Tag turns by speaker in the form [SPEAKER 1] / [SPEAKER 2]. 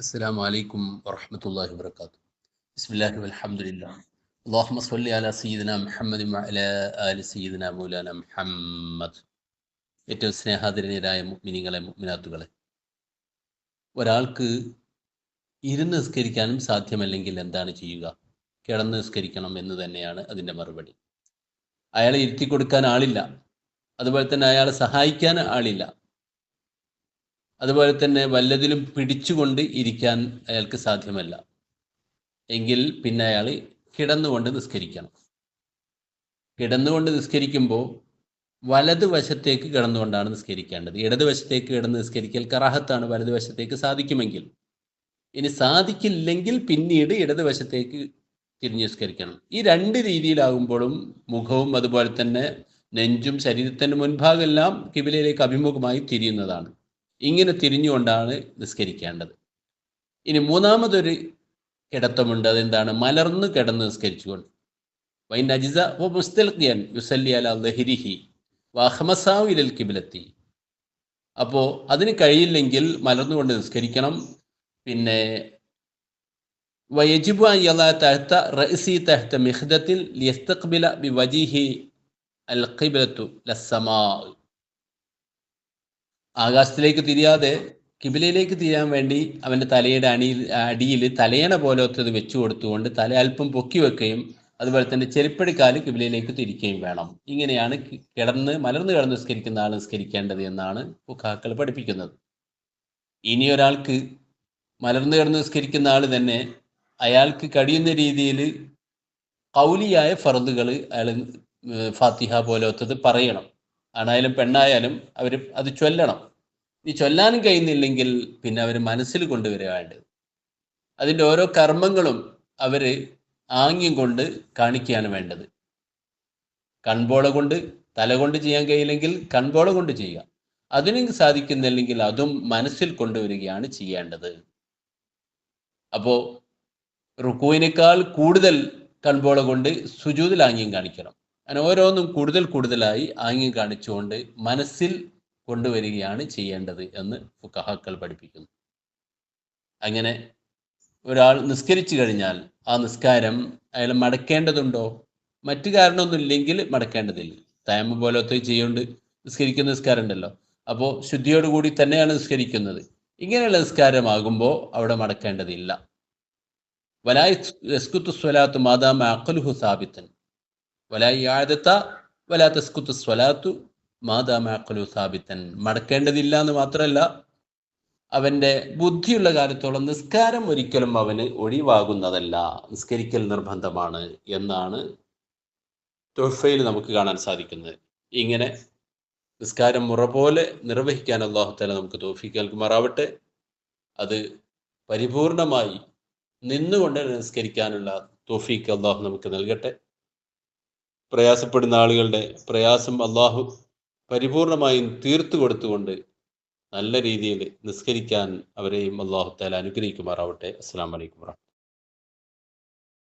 [SPEAKER 1] അസ്സലാമു അലൈക്കും വറഹ്മത്തുള്ളാഹി വബറകാതുഹു. ബിസ്മില്ലാഹി വൽഹംദുലില്ലാഹ്. അല്ലാഹുമ്മ സ്വല്ലി അലാ സയ്യിദിനാ മുഹമ്മദിൻ വഅലാ ആലി സയ്യിദിനാ മൗലാനാ മുഹമ്മദ്. ഏറ്റവും സ്നേഹാദരനീയരായ മുഅ്മിനീങ്ങളെ മുഅ്മിനാത്തുകളെ, ഒരാൾക്ക് ഇരുന്ന് നിസ്കരിക്കാനും സാധ്യമല്ലെങ്കിൽ എന്താണ് ചെയ്യുക? കിടന്ന് നിസ്കരിക്കണം എന്ന് തന്നെയാണ് അതിൻ്റെ മറുപടി. അയാളെ ഇരുത്തി കൊടുക്കാൻ ആളില്ല, അതുപോലെ തന്നെ അയാളെ സഹായിക്കാൻ ആളില്ല, അതുപോലെ തന്നെ വല്ലതിലും പിടിച്ചുകൊണ്ട് ഇരിക്കാൻ അയാൾക്ക് സാധ്യമല്ല എങ്കിൽ പിന്നെ അയാൾ കിടന്നുകൊണ്ട് നിസ്കരിക്കണം. കിടന്നുകൊണ്ട് നിസ്കരിക്കുമ്പോൾ വലതുവശത്തേക്ക് കിടന്നുകൊണ്ടാണ് നിസ്കരിക്കേണ്ടത്. ഇടതുവശത്തേക്ക് കിടന്ന് നിസ്കരിക്കൽ കറാഹത്താണ്, വലതുവശത്തേക്ക് സാധിക്കുമെങ്കിൽ. ഇനി സാധിക്കില്ലെങ്കിൽ പിന്നീട് ഇടതുവശത്തേക്ക് തിരിഞ്ഞ് നിസ്കരിക്കണം. ഈ രണ്ട് രീതിയിലാകുമ്പോഴും മുഖവും അതുപോലെ തന്നെ നെഞ്ചും ശരീരത്തിൻ്റെ മുൻഭാഗമെല്ലാം കിബിലയിലേക്ക് അഭിമുഖമായി തിരിയുന്നതാണ്. ഇങ്ങനെ തിരിഞ്ഞുകൊണ്ടാണ് നിസ്കരിക്കേണ്ടത്. ഇനി മൂന്നാമതൊരു കിടത്തമുണ്ട്, അതെന്താണ്? മലർന്ന് കിടന്ന് നിസ്കരിച്ചുകൊണ്ട്. വൈൻ അജിസ ഓ മുസ്തൽഖിയൻ യുസല്ലി അലാ ലഹരിഹി വഹമസാവു ഇലൽ കിബ്ലത്തി. അപ്പോൾ അതിന് കഴിയില്ലെങ്കിൽ മലർന്നുകൊണ്ട് നിസ്കരിക്കണം. പിന്നെ വയജിബു അൻ യളഅ തഹ്ത റഅസി തഹ്ത മിഖ്ദത്തിൽ ലിയസ്തഖ്ബില ബിവജിഹി അൽ ഖിബ്ലത്തു ലസ്സമാ. ആകാശത്തിലേക്ക് തിരിയാതെ കിബിലയിലേക്ക് തിരിയാൻ വേണ്ടി അവൻ്റെ തലയുടെ അടിയിൽ തലയണ പോലത്തത് വെച്ചു കൊടുത്തുകൊണ്ട് തല അല്പം പൊക്കി വെക്കുകയും അതുപോലെ തന്നെ ചെരുപ്പടിക്കാല് കിബിലയിലേക്ക് തിരിക്കുകയും വേണം. ഇങ്ങനെയാണ് മലർന്ന് കിടന്ന് നിസ്കരിക്കുന്ന ആൾ നിസ്കരിക്കേണ്ടത് എന്നാണ് ഫുഖാക്കൾ പഠിപ്പിക്കുന്നത്. ഇനി ഒരാൾക്ക് മലർന്ന് കിടന്ന് നിസ്കരിക്കുന്ന ആൾ തന്നെ അയാൾക്ക് കഴിയുന്ന രീതിയിൽ ഖൗലിയായ ഫർദുകൾ അയാൾ ഫാത്തിഹ പോലത്തത് പറയണം. ആണായാലും പെണ്ണായാലും അവർ അത് ചൊല്ലണം. ഈ ചൊല്ലാനും കഴിയുന്നില്ലെങ്കിൽ പിന്നെ അവർ മനസ്സിൽ കൊണ്ടുവരിക വേണ്ടത്. അതിൻ്റെ ഓരോ കർമ്മങ്ങളും അവർ ആംഗ്യം കൊണ്ട് കാണിക്കുകയാണ് വേണ്ടത്. കൺപോള കൊണ്ട്, തല കൊണ്ട് ചെയ്യാൻ കഴിയില്ലെങ്കിൽ കൺപോള കൊണ്ട് ചെയ്യുക. അതിനും സാധിക്കുന്നില്ലെങ്കിൽ അതും മനസ്സിൽ കൊണ്ടുവരികയാണ് ചെയ്യേണ്ടത്. അപ്പോൾ റുക്കൂവിനേക്കാൾ കൂടുതൽ കൺപോള കൊണ്ട് സുജൂദിൽ ആംഗ്യം കാണിക്കണം. അങ്ങനെ ഓരോന്നും കൂടുതലായി ആംഗ്യം കാണിച്ചുകൊണ്ട് മനസ്സിൽ കൊണ്ടുവരികയാണ് ചെയ്യേണ്ടത് എന്ന് ഫുഖഹാക്കൾ പഠിപ്പിക്കുന്നു. അങ്ങനെ ഒരാൾ നിസ്കരിച്ചു കഴിഞ്ഞാൽ ആ നിസ്കാരം അയാൾ മടക്കേണ്ടതുണ്ടോ? മറ്റു കാരണമൊന്നുമില്ലെങ്കിൽ മടക്കേണ്ടതില്ല. തയമ്മ പോലത്തെ ചെയ്യുകൊണ്ട് നിസ്കരിക്കുന്ന നിസ്കാരം ഉണ്ടല്ലോ, അപ്പോൾ ശുദ്ധിയോടുകൂടി തന്നെയാണ് നിസ്കരിക്കുന്നത്. ഇങ്ങനെയുള്ള നിസ്കാരമാകുമ്പോൾ അവിടെ മടക്കേണ്ടതില്ല. വലാ യസ്കുതു സ്വലാത്തു മാദാമ അഖ്ലുഹു സാബിത്തൻ വലാ ഇആദത വലാ തസ്കുതു സ്വലാത്തു മാദാമ അഖ്ലുഹു സാബിത്തൻ. മടക്കേണ്ടതില്ല എന്ന് മാത്രമല്ല, അവൻ്റെ ബുദ്ധിയുള്ള കാലത്തോളം നിസ്കാരം ഒരിക്കലും അവന് ഒഴിവാകുന്നതല്ല, നിസ്കരിക്കൽ നിർബന്ധമാണ് എന്നാണ് തുഹ്ഫയിൽ നമുക്ക് കാണാൻ സാധിക്കുന്നത്. ഇങ്ങനെ നിസ്കാരം മുറ പോലെ നിർവഹിക്കാൻ അല്ലാഹു തആല നമുക്ക് തൗഫീഖ് നൽകുമാറാവട്ടെ. അത് പരിപൂർണമായി നിന്നുകൊണ്ട് നിസ്കരിക്കാനുള്ള തൗഫീഖ് അല്ലാഹു നമുക്ക് നൽകട്ടെ. പ്രയാസപ്പെടുന്ന ആളുകളുടെ പ്രയാസം അല്ലാഹു പരിപൂർണമായും തീർത്തു കൊടുത്തുകൊണ്ട് നല്ല രീതിയിൽ നിസ്കരിക്കാൻ അവരെയും അല്ലാഹു തആല അനുഗ്രഹിക്കുമാറാവട്ടെ. അസ്സലാമു അലൈക്കും വറഹ്മത്തുള്ളാഹി.